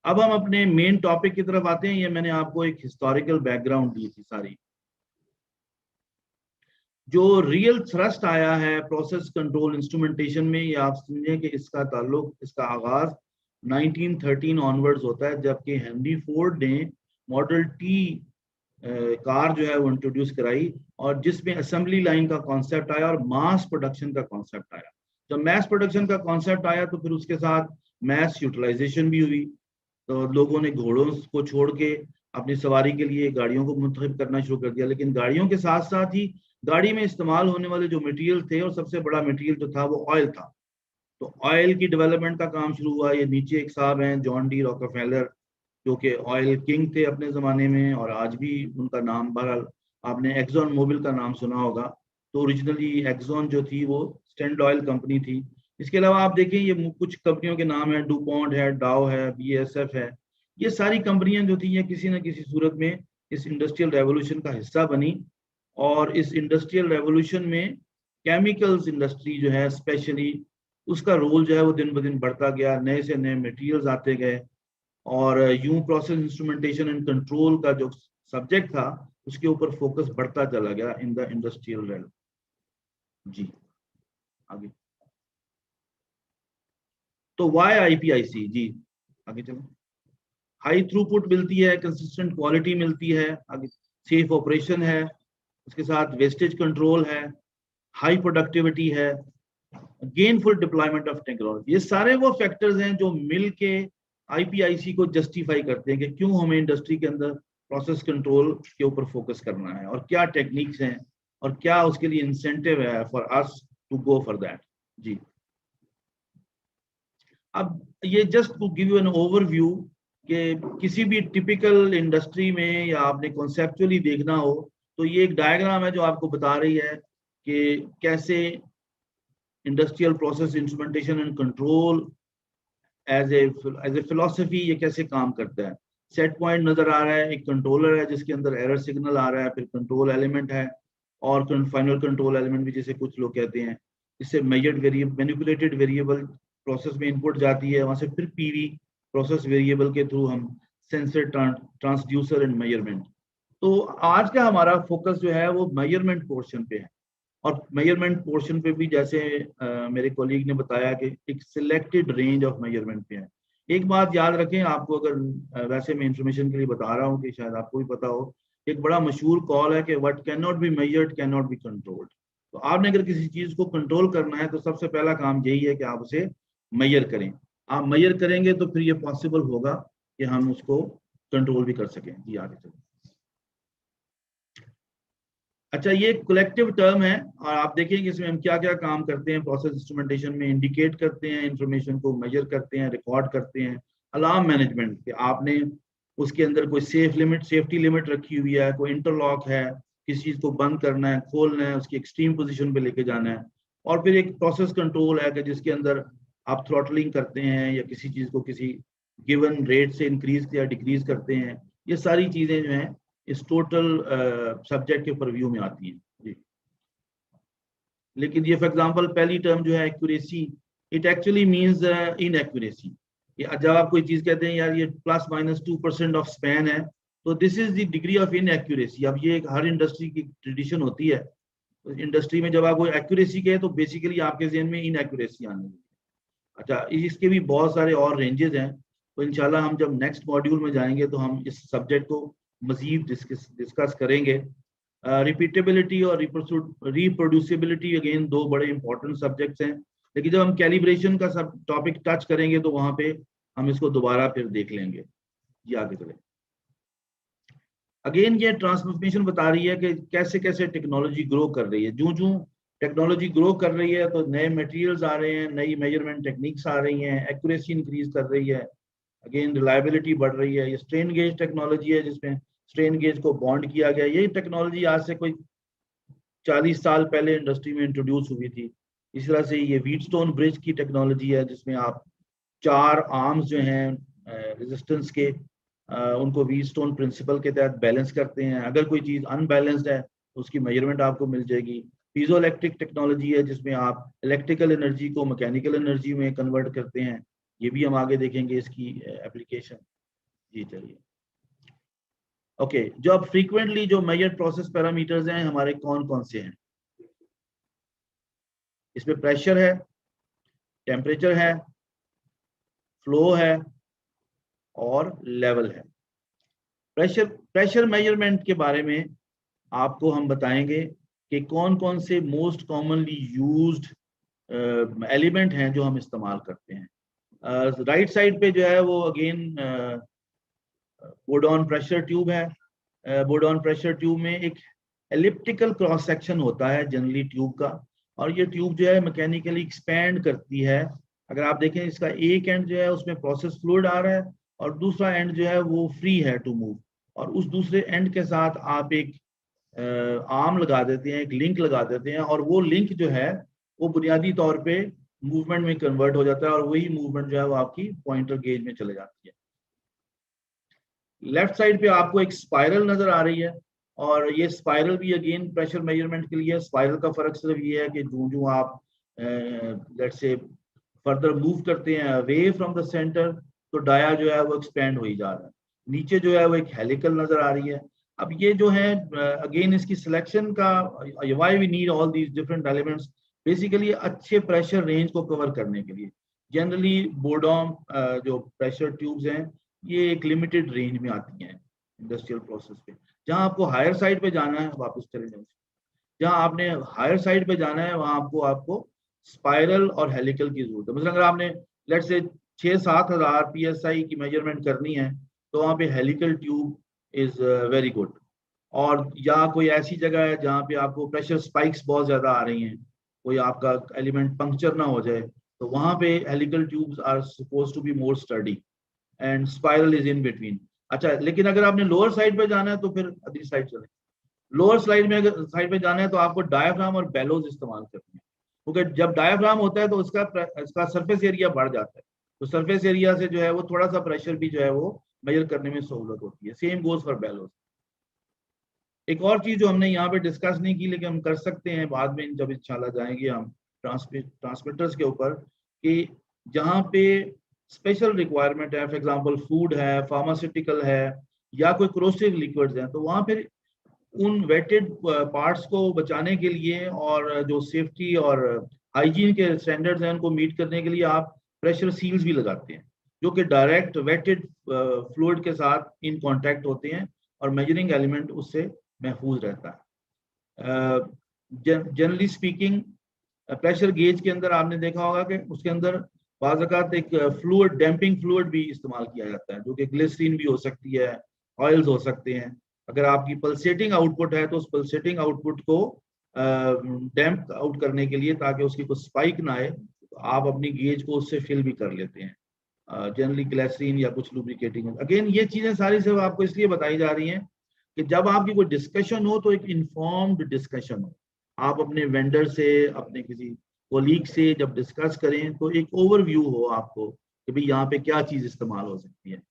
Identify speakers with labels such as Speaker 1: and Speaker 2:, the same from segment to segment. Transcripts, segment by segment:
Speaker 1: अब हम अपने मेन टॉपिक की तरफ आते हैं। ये मैंने आपको एक हिस्टोरिकल बैकग्राउंड दी थी सारी। जो रियल थ्रस्ट आया है प्रोसेस कंट्रोल इंस्ट्रूमेंटेशन में, ये आप समझें कि इसका ताल्लुक, इसका आगाज 1913 ऑनवर्ड्स होता है, जबकि हेनरी फोर्ड ने मॉडल टी कार जो है वो इंट्रोड्यूस कराई, और जिसमें असेंबली लाइन का कॉन्सेप्ट आया और मास प्रोडक्शन का कॉन्सेप्ट आया। जब मैस प्रोडक्शन का कॉन्सेप्ट आया तो फिर उसके साथ मैस यूटिलाइजेशन भी हुई। तो लोगों ने घोड़ों को छोड़ के अपनी सवारी के लिए गाड़ियों को मुंतखब करना शुरू कर दिया, लेकिन गाड़ियों के साथ साथ ही गाड़ी में इस्तेमाल होने वाले जो मटेरियल थे, और सबसे बड़ा मटेरियल जो था वो ऑयल था। तो ऑयल की डेवलपमेंट का काम शुरू हुआ। ये नीचे एक साहब हैं, जॉन डी रॉकफेलर, जो कि ऑयल किंग थे अपने ज़माने में, और आज भी उनका नाम, बहरहाल आपने एक्सॉन मोबिल का नाम सुना होगा। तो ओरिजिनली एक्सॉन जो थी वो स्टैंड ऑयल कंपनी थी। इसके अलावा आप देखें ये कुछ कंपनियों के नाम है, डुपॉन्ट है, डाउ है, BASF है। ये सारी कंपनियां जो थी ये किसी न किसी सूरत में इस इंडस्ट्रियल रेवोल्यूशन का हिस्सा बनी। और इस इंडस्ट्रियल रेवोल्यूशन में केमिकल्स इंडस्ट्री जो है स्पेशली, उसका रोल जो है वो दिन ब दिन बढ़ता गया। नए से नए मटेरियल्स आते गए, और यूं प्रोसेस इंस्ट्रूमेंटेशन एंड कंट्रोल का जो सब्जेक्ट था उसके ऊपर फोकस बढ़ता चला गया इन द इंडस्ट्रियल रेल। जी आगे। तो वाई IPIC जी, आगे चलो। हाई थ्रूपुट मिलती है, कंसिस्टेंट क्वालिटी मिलती है, आगे सेफ ऑपरेशन है, उसके साथ वेस्टेज कंट्रोल है, हाई प्रोडक्टिविटी है, गेनफुल डिप्लॉयमेंट ऑफ टेक्नोलॉजी। ये सारे वो फैक्टर्स हैं जो मिल के IPIC को जस्टिफाई करते हैं कि क्यों हमें इंडस्ट्री के अंदर प्रोसेस कंट्रोल के ऊपर फोकस करना है, और क्या टेक्निक्स हैं, और क्या उसके लिए इंसेंटिव है for us to go for that. जी, अब ये just to give you an overview कि किसी भी टिपिकल इंडस्ट्री में या आपने कॉन्सेप्चुअली देखना हो तो ये एक डायग्राम है जो आपको बता रही है कि कैसे industrial process instrumentation and control as a philosophy ये कैसे काम करता है। सेट पॉइंट नजर आ रहा है, एक कंट्रोलर है जिसके अंदर एरर सिग्नल आ रहा है, फिर कंट्रोल एलिमेंट है, और फाइनल कंट्रोल एलिमेंट भी जिसे कुछ लोग कहते हैं। इससे measured variable, manipulated variable process में इनपुट जाती है, वहां से फिर PV प्रोसेस वेरिएबल के थ्रू हम सेंसर, ट्रांसड्यूसर एंड मेजरमेंट। तो आज का हमारा फोकस जो है वो मेजरमेंट पोर्शन पे है, और मेजरमेंट पोर्शन पे भी जैसे मेरे कोलीग ने बताया कि एक सिलेक्टेड रेंज ऑफ मेजरमेंट पे है। एक बात याद रखें आपको, अगर वैसे मैं इंफॉर्मेशन के लिए बता रहा हूँ कि शायद आपको भी पता हो, एक बड़ा मशहूर कॉल है कि what can not be measured can not be controlled. तो आपने अगर किसी चीज को कंट्रोल करना है तो सबसे पहला काम यही है कि आप उसे मेजर करें। आप मेजर करेंगे तो फिर ये पॉसिबल होगा कि हम उसको कंट्रोल भी कर सकें। जी आगे चलो। अच्छा, ये कलेक्टिव टर्म है, और आप देखेंगे इसमें हम क्या क्या काम करते हैं प्रोसेस इंस्ट्रूमेंटेशन में। इंडिकेट करते हैं इंफॉर्मेशन को, मेजर करते हैं, रिकॉर्ड करते हैं। अलार्म मैनेजमेंट कि आपने उसके अंदर कोई सेफ्टी लिमिट रखी हुई है, कोई इंटरलॉक है, किसी चीज को बंद करना है, खोलना है, उसकी एक्सट्रीम पोजीशन पे लेके जाना है। और फिर एक प्रोसेस कंट्रोल है कि जिसके अंदर आप थ्रॉटलिंग करते हैं या किसी चीज को किसी गिवन रेट से इंक्रीज या डिक्रीज करते हैं। ये सारी चीजें जो हैं इस टोटल सब्जेक्ट के परव्यू में आती हैं। जी, लेकिन ये फॉर एग्जांपल पहली टर्म जो है accuracy, it actually means inaccuracy. जब आप कोई चीज कहते हैं यार ये +-2% ऑफ स्पैन है, तो this is the degree of inaccuracy. अब ये हर इंडस्ट्री की ट्रेडिशन होती है। तो इंडस्ट्री में जब आप कोई एक्यूरेसी कहे तो बेसिकली आपके ज़हन में इनएक्यूरेसी आने लगी। अच्छा, इसके भी बहुत सारे और रेंजेस हैं, तो इंशाल्लाह हम जब नेक्स्ट मॉड्यूल में जाएंगे तो हम इस सब्जेक्ट को मजीद डिस्कस करेंगे। रिपीटेबिलिटी और रिप्रोड्यूसिबिलिटी अगेन दो बड़े इंपॉर्टेंट सब्जेक्ट्स हैं, लेकिन जब हम कैलिब्रेशन का सब टॉपिक टच करेंगे तो वहां पे हम इसको दोबारा फिर देख लेंगे। जी आगे चले। अगेन ये ट्रांसफॉर्मेशन बता रही है कि कैसे कैसे टेक्नोलॉजी ग्रो कर रही है। जूं जूं टेक्नोलॉजी ग्रो कर रही है तो नए मटेरियल्स आ रहे हैं, नई मेजरमेंट टेक्निक्स आ रही हैं, एक्यूरेसी इंक्रीज कर रही है, अगेन रिलायबिलिटी बढ़ रही है। ये स्ट्रेन गेज टेक्नोलॉजी है जिसमें स्ट्रेन गेज को बॉन्ड किया गया। यही टेक्नोलॉजी आज से कोई 40 साल पहले इंडस्ट्री में इंट्रोड्यूस हुई थी। इस तरह से ये व्हीटस्टोन ब्रिज की टेक्नोलॉजी है जिसमें आप 4 आर्म्स जो हैं रेजिस्टेंस के, उनको व्हीटस्टोन प्रिंसिपल के तहत बैलेंस करते हैं। अगर कोई चीज़ अनबैलेंस्ड है तो उसकी मेजरमेंट आपको मिल जाएगी। पीजो इलेक्ट्रिक टेक्नोलॉजी है जिसमें आप इलेक्ट्रिकल एनर्जी को मैकेनिकल एनर्जी में कन्वर्ट करते हैं, ये भी हम आगे देखेंगे इसकी एप्लीकेशन। जी चलिए। ओके, जो अब फ्रीक्वेंटली जो मेजर्ड प्रोसेस पैरामीटर्स हैं हमारे कौन कौन से हैं? इसमें प्रेशर है, टेम्परेचर है, फ्लो है और लेवल है। प्रेशर मेजरमेंट के बारे में आपको हम बताएंगे कि कौन कौन से मोस्ट कॉमनली यूज्ड एलिमेंट हैं जो हम इस्तेमाल करते हैं। राइट साइड पे जो है वो अगेन बोर्डॉन प्रेशर ट्यूब है। बोर्डॉन प्रेशर ट्यूब में एक एलिप्टिकल क्रॉस सेक्शन होता है जनरली ट्यूब का, और ये ट्यूब जो है मैकेनिकली एक्सपैंड करती है। अगर आप देखें इसका एक एंड जो है उसमें प्रोसेस फ्लूइड आ रहा है और दूसरा एंड जो है वो फ्री है टू मूव, और उस दूसरे एंड के साथ आप एक आर्म लगा देते हैं, एक लिंक लगा देते हैं, और वो लिंक जो है वो बुनियादी तौर पे मूवमेंट में कन्वर्ट हो जाता है, और वही मूवमेंट जो है वो आपकी पॉइंटर गेज में चले जाती है। लेफ्ट साइड पे आपको एक स्पाइरल नजर आ रही है, और ये स्पाइरल भी अगेन प्रेशर मेजरमेंट के लिए। स्पाइरल का फर्क सिर्फ ये है कि जो आप लेट्स से फर्दर मूव करते हैं अवे फ्रॉम द सेंटर, तो डाया जो है वो एक्सपेंड हो ही जा रहा है। नीचे जो है वो एक हेलिकल नजर आ रही है। अब ये जो है अगेन इसकी सिलेक्शन का, why we need all these different elements, basically अच्छे प्रेशर रेंज को कवर करने के लिए। जनरली बोर्डॉन जो प्रेशर ट्यूब्स हैं ये एक लिमिटेड रेंज में आती हैं इंडस्ट्रियल प्रोसेस पे। जहां आपको हायर साइड पे जाना है, वापस चले जाए, जहां आपने हायर साइड पे जाना है वहां आपको स्पाइरल और हेलिकल की जरूरत है। मतलब अगर आपने लेट्स से 6-7 हजार PSI की मेजरमेंट करनी है तो वहां पे helical tube is very good. और या कोई ऐसी जगह है जहाँ पे आपको प्रेशर स्पाइक्स बहुत ज्यादा आ रही हैं, कोई आपका एलिमेंट पंक्चर ना हो जाए, तो वहां पे helical tubes are suppose to be more study and spiral is in between. अच्छा, लेकिन अगर आपने लोअर साइड पे जाना है तो फिर अगली साइड चले। लोअर साइड में अगर साइड पे जाना है तो आपको डायाफ्राम और बेलोज इस्तेमाल करनी है, क्योंकि जब डायाफ्राम होता है तो इसका सरफेस एरिया बढ़ जाता है, तो सरफेस एरिया से जो है वो थोड़ा सा प्रेशर भी जो है वो मेजर करने में सहूलत होती है। Same goes for bellows. एक और चीज जो हमने यहाँ पे डिस्कस नहीं की लेकिन हम कर सकते हैं बाद में जब इंशाल्लाह जाएंगे हम ट्रांसमिटर्स के ऊपर, कि जहाँ पे स्पेशल रिक्वायरमेंट है, फॉर एग्जांपल फूड है, फार्मास्यूटिकल है, या कोई क्रोसिव लिक्विड्स हैं, तो वहाँ फिर उन वेटेड पार्ट्स को बचाने के लिए और जो सेफ्टी और हाइजीन के स्टैंडर्ड्स हैं उनको मीट करने के लिए आप प्रेशर सील्स भी लगाते हैं, जो कि डायरेक्ट वेटेड फ्लूइड के साथ इन कांटेक्ट होते हैं और मेजरिंग एलिमेंट उससे महफूज रहता है। जनरली स्पीकिंग प्रेशर गेज के अंदर आपने देखा होगा कि उसके अंदर बाज़ औक़ात एक फ्लूइड, डैम्पिंग फ्लूइड भी इस्तेमाल किया जाता है, जो कि ग्लिसरीन भी हो सकती है, ऑयल्स हो सकते हैं। अगर आपकी पल्सेटिंग आउटपुट है तो उस पल्सेटिंग आउटपुट को डैम्प आउट करने के लिए, ताकि उसकी कोई स्पाइक ना आए, तो आप अपनी गेज को उससे फिल भी कर लेते हैं, जनरली ग्लिसरीन या कुछ लुब्रिकेटिंग। अगेन ये चीज़ें सारी सिर्फ आपको इसलिए बताई जा रही हैं कि जब आपकी कोई डिस्कशन हो तो एक इन्फॉर्म्ड डिस्कशन हो। आप अपने वेंडर से, अपने किसी कोलीग से जब डिस्कस करें तो एक ओवरव्यू हो आपको कि भाई यहाँ पे क्या चीज़ इस्तेमाल हो सकती है।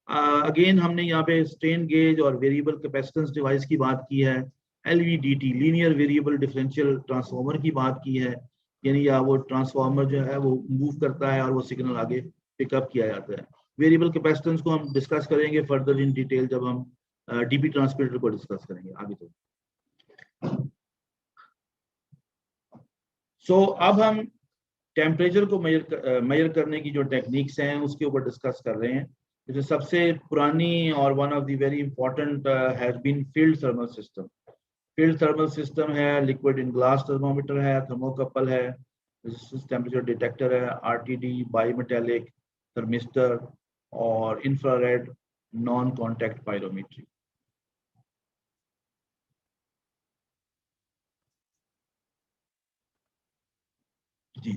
Speaker 1: अगेन हमने यहाँ पे स्ट्रेन गेज और वेरिएबल कैपेसिटेंस डिवाइस की बात की है, LVDT linear variable differential transformer की बात की है, यानी या वो ट्रांसफार्मर जो है वो मूव करता है और वो सिग्नल आगे पिकअप किया जाता है। वेरिएबल कैपेसिटेंस को हम डिस्कस करेंगे फर्दर इन डिटेल जब हम DP ट्रांसमीटर को डिस्कस करेंगे आगे। तो अब हम टेम्परेचर को मेजर करने की जो टेक्निक्स हैं उसके ऊपर डिस्कस कर रहे हैं। जैसे सबसे पुरानी और one of the very important has been field thermal system. Field thermal system है, लिक्विड इन ग्लास थर्मोमीटर है, थर्मोकपल है, टेम्परेचर डिटेक्टर है, RTD, बाईमेटेलिक थर्मिस्टर और इंफ्रारेड नॉन कॉन्टैक्ट पायरोमीट्री। जी,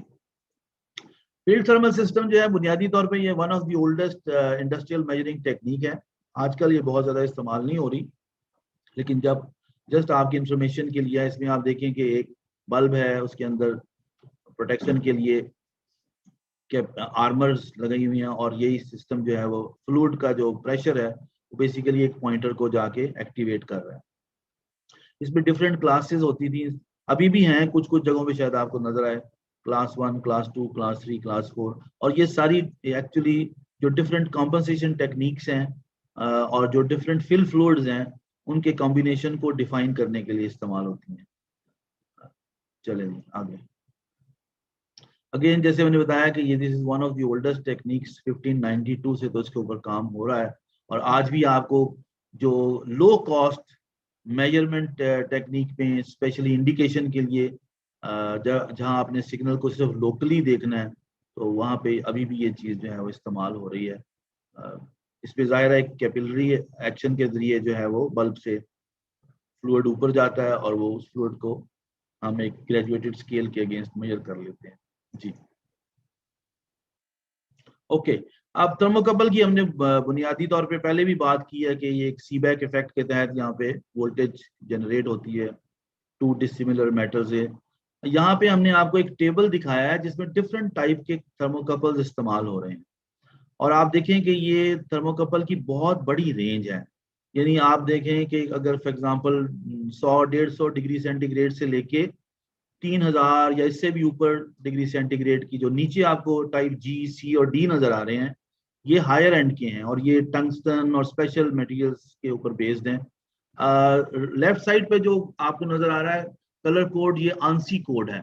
Speaker 1: फील्ड थर्मल सिस्टम जो है बुनियादी तौर पे ये one of the oldest industrial measuring technique है। आजकल ये बहुत ज़्यादा इस्तेमाल नहीं हो रही, लेकिन जब जस्ट आपकी इंफॉर्मेशन के लिए, इसमें आप देखें कि एक बल्ब है, उसके अंदर प्रोटेक्शन के लिए के आर्मर्स लगाई हुई हैं, और यही सिस्टम जो है वो फ्लूइड का जो प्रेशर है वो बेसिकली एक पॉइंटर को जाके एक्टिवेट कर रहा है। इसमें डिफरेंट क्लासेस होती थी, अभी भी हैं, कुछ कुछ जगहों पे शायद आपको नजर आए। क्लास 1, क्लास 2, क्लास 3, क्लास 4, और ये सारी एक्चुअली जो डिफरेंट कॉम्पनसेशन टेक्निक्स हैं और जो डिफरेंट फिल फ्लूइड्स हैं उनके कॉम्बिनेशन को डिफाइन करने के लिए इस्तेमाल होती हैं। चले जी आगे। अगेन जैसे मैंने बताया कि ये this is one of the oldest techniques, 1592 से तो इसके ऊपर काम हो रहा है। और आज भी आपको जो लो कॉस्ट मेजरमेंट टेक्निक में स्पेशली इंडिकेशन के लिए जहां आपने सिग्नल को सिर्फ लोकली देखना है तो वहां पे अभी भी ये चीज़ जो है वो इस्तेमाल हो रही है। इस पे ज़ाहिर है एक कैपिलरी एक्शन के जरिए जो है वो बल्ब से फ्लूइड ऊपर जाता है और वो उस फ्लूइड को हम एक ग्रेजुएटेड स्केल के अगेंस्ट मेजर कर लेते हैं जी। ओके, अब थर्मोकपल की हमने बुनियादी तौर पे पहले भी बात की है कि ये एक सीबैक इफेक्ट के तहत यहाँ पे वोल्टेज जनरेट होती है टू डिसिमिलर मेटल से। यहाँ पे हमने आपको एक टेबल दिखाया है जिसमें डिफरेंट टाइप के थर्मोकपल्स इस्तेमाल हो रहे हैं और आप देखें कि ये थर्मोकपल की बहुत बड़ी रेंज है। यानी आप देखें कि अगर फॉर एग्जांपल 100-150 डिग्री सेंटीग्रेड से लेके 3000 या इससे भी ऊपर डिग्री सेंटीग्रेड की जो नीचे आपको टाइप जी, सी और डी नजर आ रहे हैं, ये हायर एंड के हैं और ये टंगस्टन और स्पेशल मटेरियल्स के ऊपर बेस्ड हैं। लेफ्ट साइड पे जो आपको नजर आ रहा है कलर कोड, ये आंसी कोड है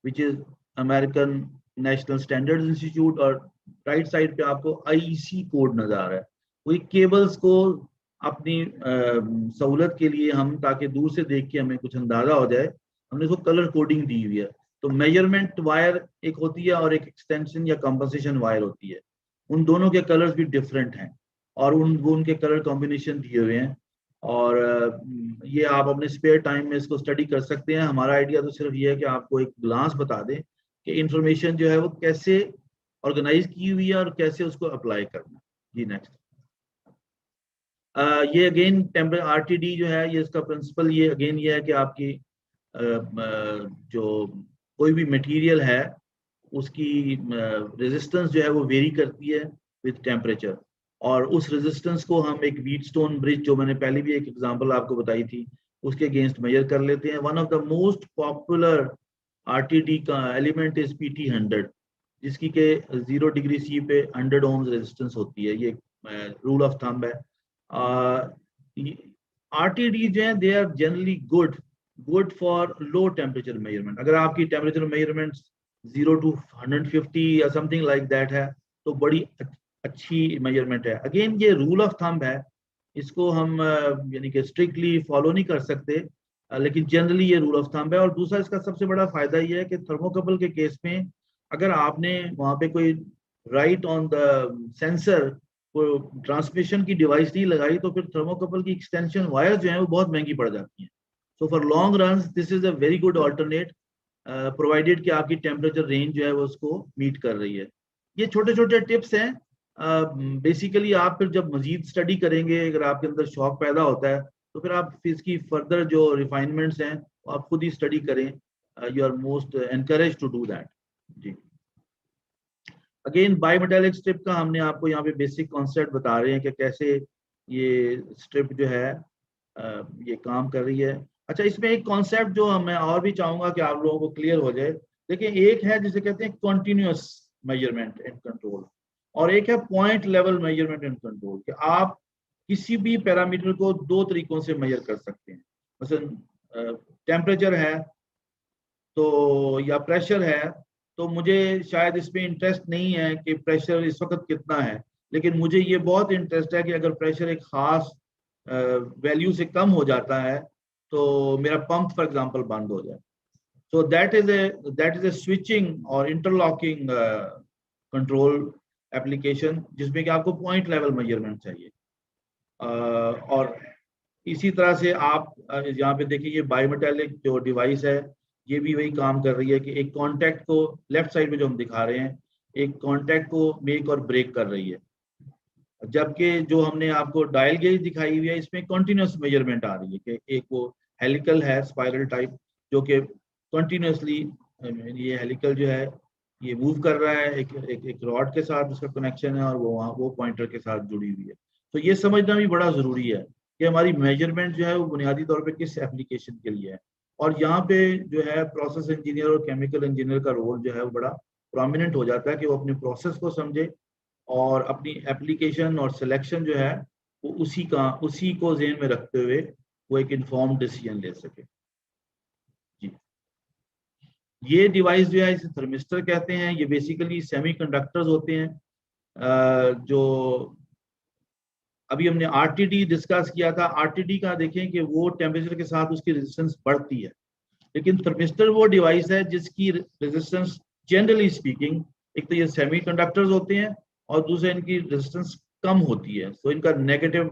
Speaker 1: which is American national standard institute, और राइट साइड पे आपको आईईसी कोड नजर आ रहा है। वही केबल्स को अपनी सहूलत के लिए हम, ताकि दूर से देख के हमें कुछ अंदाजा हो जाए, हमने इसको कलर कोडिंग दी हुई है। तो मेजरमेंट वायर एक होती है और एक एक्सटेंशन या कंपनसेशन वायर होती है। उन दोनों के कलर्स भी डिफरेंट हैं और उनके कलर कॉम्बिनेशन दिए हुए हैं और ये आप अपने स्पेयर टाइम में इसको स्टडी कर सकते हैं। हमारा आइडिया तो सिर्फ ये है कि आपको एक ग्लांस बता दें कि इंफॉर्मेशन जो है वो कैसे ऑर्गेनाइज की हुई है और कैसे उसको अप्लाई करना। जी नेक्स्ट। ये अगेन टेम्परेचर आरटीडी जो है, ये इसका प्रिंसिपल ये अगेन ये है कि आपकी जो कोई भी मटेरियल है उसकी रेजिस्टेंस जो है वो वेरी करती है विद टेम्परेचर, और उस रेजिस्टेंस को हम एक व्हीटस्टोन ब्रिज, जो मैंने पहले भी एक एग्जांपल आपको बताई थी, उसके अगेंस्ट मेजर कर लेते हैं। One of the most popular RTD का एलिमेंट इज PT100, जिसकी के 0 डिग्री सी पे 100 ओम्स रेजिस्टेंस होती है। ये रूल ऑफ थंब है। आरटीडी जो है they are generally good for low temperature measurement. अगर आपकी टेम्परेचर मेजरमेंट 0 to 150 या समथिंग लाइक दैट है तो बड़ी अच्छी मेजरमेंट है। अगेन ये रूल ऑफ थंब है, इसको हम यानी कि स्ट्रिक्टली फॉलो नहीं कर सकते, लेकिन जनरली ये रूल ऑफ थंब है। और दूसरा इसका सबसे बड़ा फायदा ये है कि थर्मोकपल के केस में अगर आपने वहाँ पे कोई राइट ऑन द सेंसर को ट्रांसमिशन की डिवाइस नहीं लगाई तो फिर थर्मोकपल की एक्सटेंशन वायर जो है वो बहुत महंगी पड़ जाती हैं। So for long run this is a very good alternate, provided कि आपकी टेम्परेचर रेंज जो है वो उसको मीट कर रही है। ये छोटे छोटे टिप्स हैं। बेसिकली आप फिर जब मजीद स्टडी करेंगे, अगर आपके अंदर शौक पैदा होता है तो फिर आप इसकी फर्दर जो रिफाइनमेंट्स हैं आप खुद ही स्टडी करें। You are most encourage to do that जी। अगेन बाईमेटालिक स्ट्रिप का हमने आपको यहाँ पे बेसिक कॉन्सेप्ट बता रहे हैं कि कैसे ये स्ट्रिप जो है ये काम कर रही है। अच्छा, इसमें एक कॉन्सेप्ट जो मैं और भी चाहूंगा कि आप लोगों को क्लियर हो जाए। देखिए, एक है जिसे कहते हैं कॉन्टिन्यूस मेजरमेंट एंड कंट्रोल, और एक है point level measurement and control, कि आप किसी भी पैरामीटर को दो तरीकों से मेजर कर सकते हैं। मसलन टेम्परेचर है तो या प्रेशर है, तो मुझे शायद इसमें इंटरेस्ट नहीं है कि प्रेशर इस वक्त कितना है, लेकिन मुझे ये बहुत इंटरेस्ट है कि अगर प्रेशर एक खास वैल्यू से कम हो जाता है तो मेरा पंप फॉर एग्जांपल बंद हो जाए। So that is a switching और इंटरलॉकिंग कंट्रोल एप्लीकेशन, जिसमें कि आपको पॉइंट लेवल मेजरमेंट चाहिए। और इसी तरह से आप यहाँ पे देखिए, ये बायोमेटालिक जो डिवाइस है ये भी वही काम कर रही है कि एक कांटेक्ट को, लेफ्ट साइड में जो हम दिखा रहे हैं, एक कांटेक्ट को मेक और ब्रेक कर रही है, जबकि जो हमने आपको डायल गेज दिखाई हुई है इसमें कंटिन्यूस मेजरमेंट आ रही है कि एक वो हेलिकल है स्पाइरल टाइप, जो कि कंटिन्यूसली ये हेलिकल जो है ये मूव कर रहा है एक रॉड के साथ, उसका कनेक्शन है और वो पॉइंटर के साथ जुड़ी हुई है। तो ये समझना भी बड़ा जरूरी है कि हमारी मेजरमेंट जो है वो बुनियादी तौर पे किस एप्लीकेशन के लिए है। और यहाँ पे जो है प्रोसेस इंजीनियर और केमिकल इंजीनियर का रोल जो है वो बड़ा प्रोमिनेंट हो जाता है कि वो अपने प्रोसेस को समझे और अपनी एप्लीकेशन और सिलेक्शन जो है वो उसी को ज़हन में रखते हुए वो एक इन्फॉर्म्ड डिसीजन ले सके। जी, ये डिवाइस जो है इसे थर्मिस्टर कहते हैं। ये बेसिकली सेमीकंडक्टर्स होते हैं जो अभी हमने आरटीडी डिस्कस किया था। आरटीडी का देखें कि वो टेम्परेचर के साथ उसकी रेजिस्टेंस बढ़ती है, लेकिन थर्मिस्टर वो डिवाइस है जिसकी रेजिस्टेंस जनरली स्पीकिंग, एक तो ये सेमीकंडक्टर्स होते हैं और दूसरे इनकी रेजिस्टेंस कम होती है, तो इनका नेगेटिव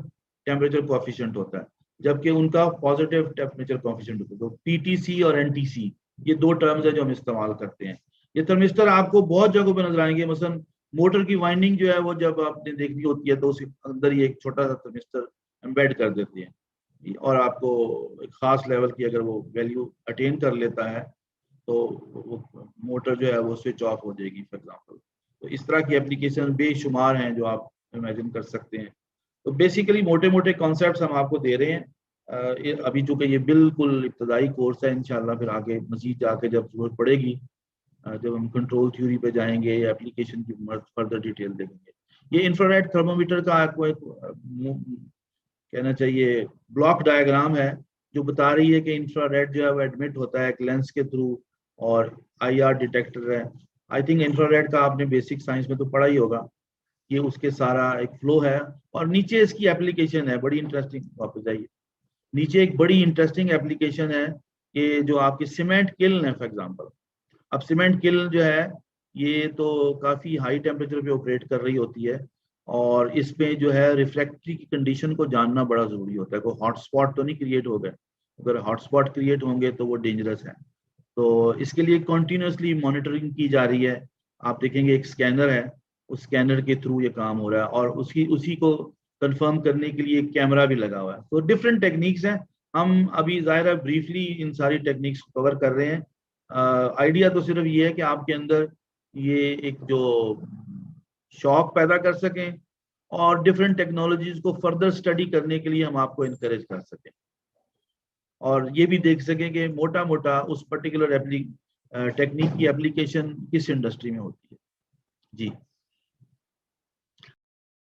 Speaker 1: टेम्परेचर कोएफिशिएंट होता है जबकि उनका पॉजिटिव टेम्परेचर कोएफिशिएंट होता है। तो पीटीसी और एनटीसी ये दो टर्म्स है जो हम इस्तेमाल करते हैं। ये थर्मिस्टर आपको बहुत जगहों पर नजर आएंगे, मसलन मोटर की वाइंडिंग जो है वो जब आपने देखनी होती है तो उसके अंदर ही एक छोटा सा थर्मिस्टर एम्बेड कर देते हैं और आपको एक खास लेवल की अगर वो वैल्यू अटेन कर लेता है तो वो मोटर जो है वो स्विच ऑफ हो जाएगी फॉर एग्जांपल। तो इस तरह की एप्लीकेशन बेशुमार हैं जो आप इमेजिन कर सकते हैं। तो बेसिकली मोटे मोटे कॉन्सेप्ट्स हम आपको दे रहे हैं। अभी चूंकि ये बिल्कुल इब्तदाई कोर्स है, इंशाल्लाह फिर आगे मजीद जाके जब जरूरत पड़ेगी, जब हम कंट्रोल थ्योरी पे जाएंगे या एप्लीकेशन की फर्दर डिटेल देखेंगे। ये इंफ्रारेड थर्मोमीटर का आपको एक कहना चाहिए ब्लॉक डायग्राम है जो बता रही है कि इंफ्रारेड जो है वो एडमिट होता है एक लेंस के थ्रू और आईआर डिटेक्टर है। आई थिंक इंफ्रारेड का आपने बेसिक साइंस में तो पढ़ा ही होगा। ये उसके सारा एक फ्लो है और नीचे इसकी एप्लीकेशन है बड़ी इंटरेस्टिंग। वापस आइए, नीचे एक बड़ी इंटरेस्टिंग एप्लीकेशन है कि जो आपकी सीमेंट किल्न है फॉर एग्जांपल। अब सीमेंट किल्न जो है ये तो काफ़ी हाई टेम्परेचर पे ऑपरेट कर रही होती है और इसमें जो है रिफ्रैक्टरी की कंडीशन को जानना बड़ा ज़रूरी होता है। कोई हॉटस्पॉट तो नहीं क्रिएट हो गए, अगर हॉटस्पॉट क्रिएट होंगे तो वो डेंजरस है। तो इसके लिए कॉन्टीन्यूसली मॉनिटरिंग की जा रही है। आप देखेंगे एक स्कैनर है, उस स्कैनर के थ्रू ये काम हो रहा है और उसी को कंफर्म करने के लिए एक कैमरा भी लगा हुआ है। तो डिफरेंट टेक्निक्स हैं। हम अभी ज़ाहिर ब्रीफली इन सारी टेक्निक्स को कवर कर रहे हैं। आइडिया तो सिर्फ ये है कि आपके अंदर ये एक जो शौक पैदा कर सकें और डिफरेंट टेक्नोलॉजीज को फर्दर स्टडी करने के लिए हम आपको इनकरेज कर सकें और ये भी देख सकें कि मोटा मोटा उस पर्टिकुलर टेक्निक की एप्लीकेशन किस इंडस्ट्री में होती है। जी।